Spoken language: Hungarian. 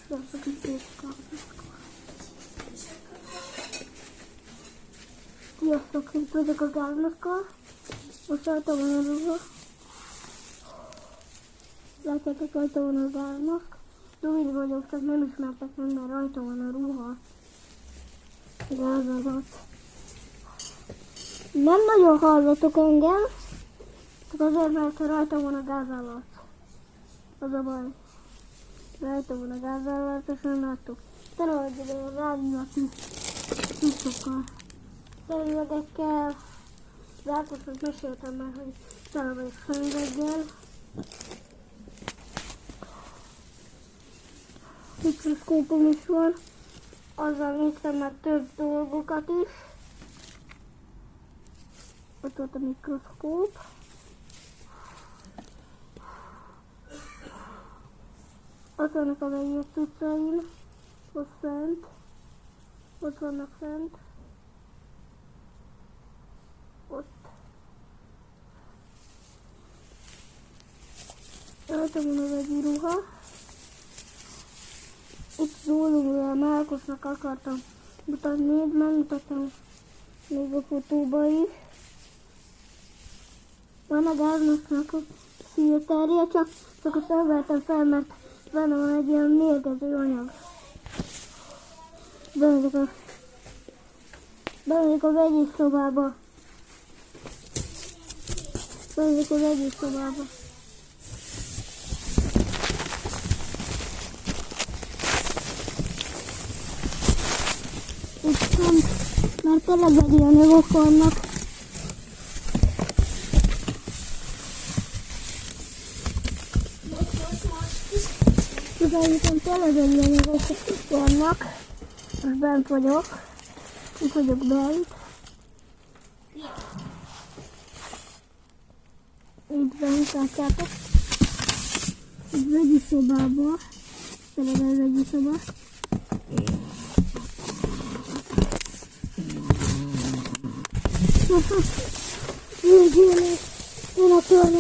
Sziasztok, itt Pécska. Sziasztok, itt vagyok a gáznokkal. Most rajta van a ruha. Látjátok, rajta van a gáznosk. Rövid vagyok, csak nem ismertek meg, mert rajta van a ruha. Gáz alatt. Nem nagyon hallatok engem, csak azért, mert rajta van a gáz alatt. Az a baj. Rajta van a gáz alatt, és nem láttuk. Tele vagy ide a rádióaktív cuccokkal. Szemüvegekkel. Rákosnak meséltem már, hogy tele vagyok szemüveggel. Mikroszkópom is van. Azzal néztem meg több dolgokat is. Ott volt a mikroszkóp. Ott vannak a vegyes cuccaim. Ott fent. Ott vannak fent. Ott. Rajta van a vegyi ruha. Itt Zólóval Márkosnak akartam mutatni, megmutattam még a fotóba is. Van a gáznosznak a filterje, csak azt elvertem fel, mert benne van egy ilyen mérgező anyag. Bemegyek a vegyi szobába. Itt van, mert tényleg vegyi anyagok vannak. Viszont tényleg vegyi anyagok vannak. Most bent vagyok. Itt vagyok bent. Itt bent, látjátok. Itt vegyi szobában. Tényleg egy vegyi szoba. Jön a torna.